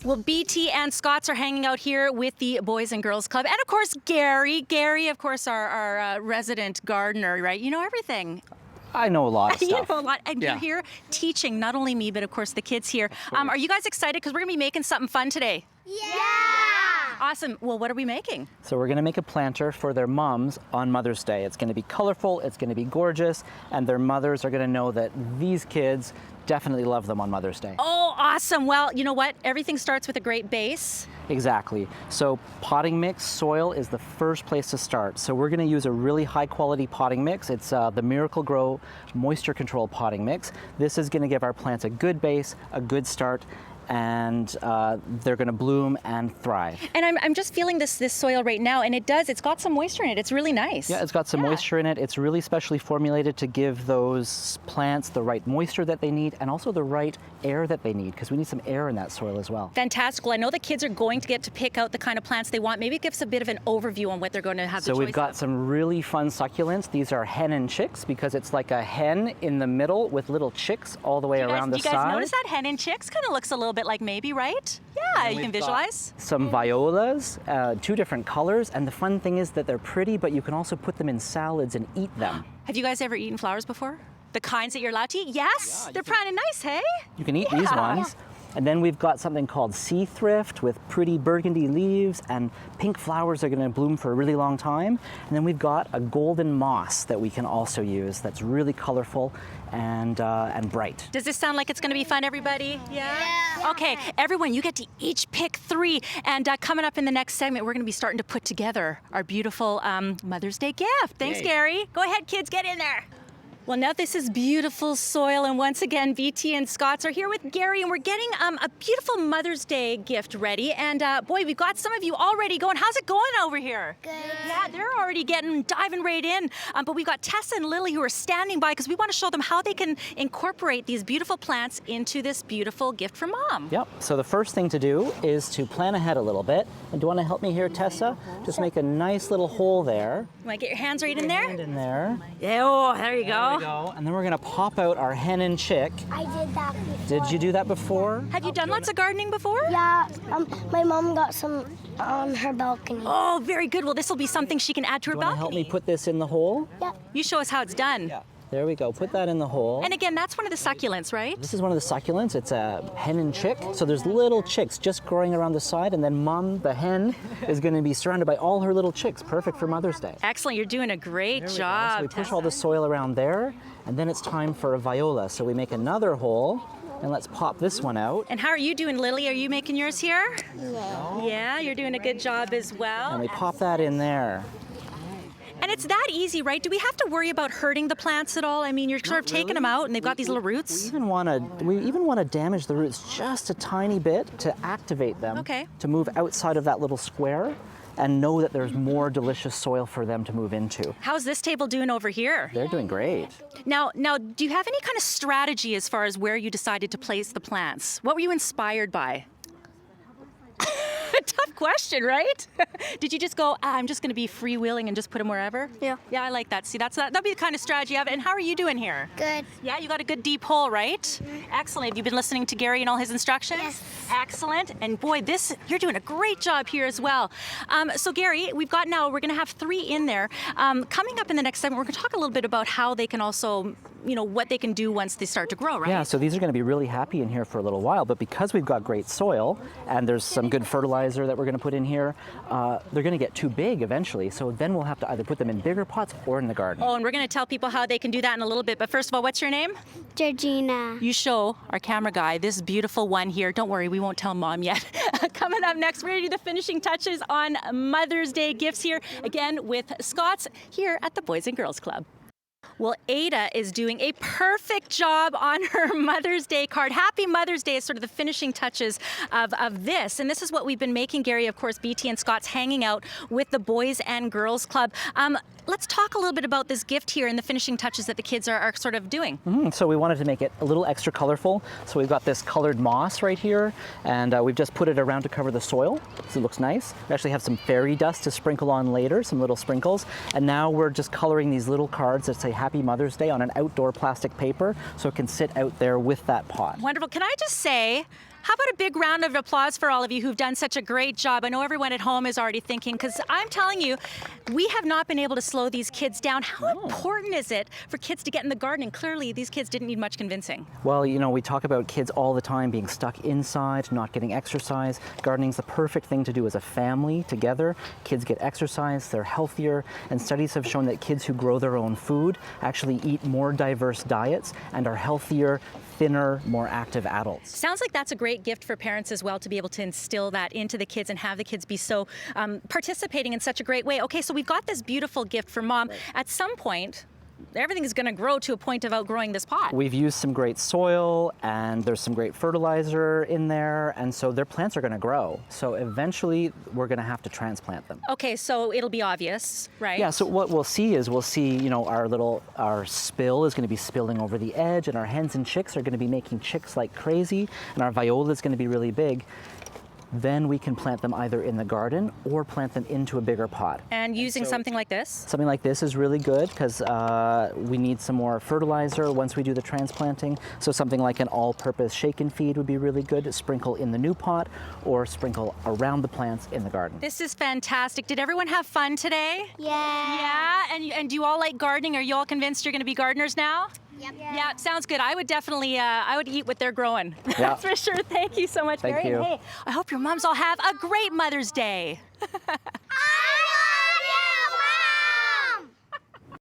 Well, BT and Scott's are hanging out here with the Boys and Girls Club. And of course, Gary. Gary, of course, our resident gardener, right? You know everything. I know a lot of stuff. You know a lot. And you're here teaching, not only me, but of course the kids here. Are you guys excited? Because we're going to be making something fun today. Yeah! Awesome. Well, what are we making? So we're going to make a planter for their moms on Mother's Day. It's going to be colorful, it's going to be gorgeous, and their mothers are going to know that these kids definitely love them on Mother's Day. Oh, awesome. Well, you know what? Everything starts with a great base. Exactly. So potting mix, soil is the first place to start. So we're going to use a really high quality potting mix. It's the Miracle Grow moisture control potting mix. This is going to give our plants a good base, a good start, and they're going to bloom and thrive. And I'm just feeling this soil right now, and it's got some moisture in it. It's really nice. Yeah, it's got some moisture in it. It's really specially formulated to give those plants the right moisture that they need and also the right air that they need, because we need some air in that soil as well. Fantastic. Well, I know the kids are going to get to pick out the kind of plants they want. Maybe give us a bit of an overview on what they're going to have the choice of. So we've got some really fun succulents. These are hen and chicks, because it's like a hen in the middle with little chicks all the way around the side. Do you guys notice that? Hen and chicks kind of looks a little bit like maybe, right? Yeah, you can visualize. Some violas, 2 different colors, and the fun thing is that they're pretty, but you can also put them in salads and eat them. Have you guys ever eaten flowers before? The kinds that you're allowed to eat? Yes, they're kind of nice, hey? You can eat these ones. And then we've got something called sea thrift with pretty burgundy leaves, and pink flowers are going to bloom for a really long time. And then we've got a golden moss that we can also use that's really colorful and bright. Does this sound like it's going to be fun, everybody? Yeah? Okay, everyone, you get to each pick 3. And coming up in the next segment, we're going to be starting to put together our beautiful Mother's Day gift. Thanks, Gary. Go ahead, kids, get in there. Well, now this is beautiful soil, and once again, BT and Scott's are here with Gary, and we're getting a beautiful Mother's Day gift ready. And boy, we've got some of you already going. How's it going over here? Good. Yeah, they're already diving right in. But we've got Tessa and Lily who are standing by because we want to show them how they can incorporate these beautiful plants into this beautiful gift from Mom. Yep. So the first thing to do is to plan ahead a little bit. And do you want to help me here, Tessa? Just make a nice little hole there. You want to get your hands right in there? Hand in there. Yeah, oh, there you go. There we go. And then we're going to pop out our hen and chick. I did that before. Did you do that before? Have you done lots of gardening before? Yeah, my mom got some on her balcony. Oh, very good. Well, this will be something she can add to her Do you want to balcony. help me put this in the hole? Yeah. You show us how it's done. Yeah. There we go. Put that in the hole. And again, that's one of the succulents, right? This is one of the succulents. It's a hen and chick. So there's little chicks just growing around the side, and then Mom, the hen, is going to be surrounded by all her little chicks. Perfect for Mother's Day. Excellent. You're doing a great job. So we push all the soil around there, and then it's time for a viola. So we make another hole, and let's pop this one out. And how are you doing, Lily? Are you making yours here? Yeah. Yeah, you're doing a good job as well. And we pop that in there. And it's that easy, right? Do we have to worry about hurting the plants at all? I mean, you're sort of taking them out, and they've got these little roots. We even want to damage the roots just a tiny bit to activate them. Okay. To move outside of that little square and know that there's more delicious soil for them to move into. How's this table doing over here? They're doing great. Now, do you have any kind of strategy as far as where you decided to place the plants? What were you inspired by? Tough question, right? Did you just go, I'm just going to be freewheeling and just put them wherever? Yeah. Yeah, I like that. See, that'd be the kind of strategy of it. And how are you doing here? Good. Yeah, you got a good deep hole, right? Excellent. Have you been listening to Gary and all his instructions? Yes. Excellent. And boy, you're doing a great job here as well. So Gary, we're going to have 3 in there. Coming up in the next segment, we're going to talk a little bit about how they can also, what they can do once they start to grow, right? Yeah, so these are going to be really happy in here for a little while, but because we've got great soil and there's some good fertilizer that we're going to put in here, they're going to get too big eventually. So then we'll have to either put them in bigger pots or in the garden. Oh, and we're going to tell people how they can do that in a little bit. But first of all, what's your name? Georgina. You show our camera guy this beautiful one here. Don't worry, we won't tell Mom yet. Coming up next, we're going to do the finishing touches on Mother's Day gifts here, again with Scott's here at the Boys and Girls Club. Well, Ada is doing a perfect job on her Mother's Day card. Happy Mother's Day is sort of the finishing touches of this. And this is what we've been making, Gary. Of course, BT and Scott's hanging out with the Boys and Girls Club. Let's talk a little bit about this gift here and the finishing touches that the kids are sort of doing. So we wanted to make it a little extra colorful. So we've got this colored moss right here, and we've just put it around to cover the soil, so it looks nice. We actually have some fairy dust to sprinkle on later, some little sprinkles. And now we're just coloring these little cards that say Happy Mother's Day on an outdoor plastic paper, so it can sit out there with that pot. Wonderful. Can I just say, How about a big round of applause for all of you who've done such a great job? I know everyone at home is already thinking, because I'm telling you, we have not been able to slow these kids down. How important is it for kids to get in the garden? And clearly, these kids didn't need much convincing. Well, you know, we talk about kids all the time being stuck inside, not getting exercise. Gardening's the perfect thing to do as a family together. Kids get exercise, they're healthier, and studies have shown that kids who grow their own food actually eat more diverse diets and are healthier, thinner, more active adults. Sounds like that's a great gift for parents as well, to be able to instill that into the kids and have the kids be so participating in such a great way. Okay, so we've got this beautiful gift for Mom. Right. At some point, everything is going to grow to a point of outgrowing this pot. We've used some great soil, and there's some great fertilizer in there, and so their plants are going to grow. So eventually, we're going to have to transplant them. Okay, so it'll be obvious, right? Yeah, so what we'll see, you know, our spill is going to be spilling over the edge, and our hens and chicks are going to be making chicks like crazy, and our viola is going to be really big. Then we can plant them either in the garden or plant them into a bigger pot. And using something like this? Something like this is really good because we need some more fertilizer once we do the transplanting. So something like an all-purpose shake and feed would be really good to sprinkle in the new pot or sprinkle around the plants in the garden. This is fantastic. Did everyone have fun today? Yeah. Yeah, and do you all like gardening? Are you all convinced you're going to be gardeners now? Yep. Yeah, sounds good. I would definitely, I would eat what they're growing. Yeah. That's for sure. Thank you so much, Thank Barry. you. And hey, I hope your moms all have a great Mother's Day.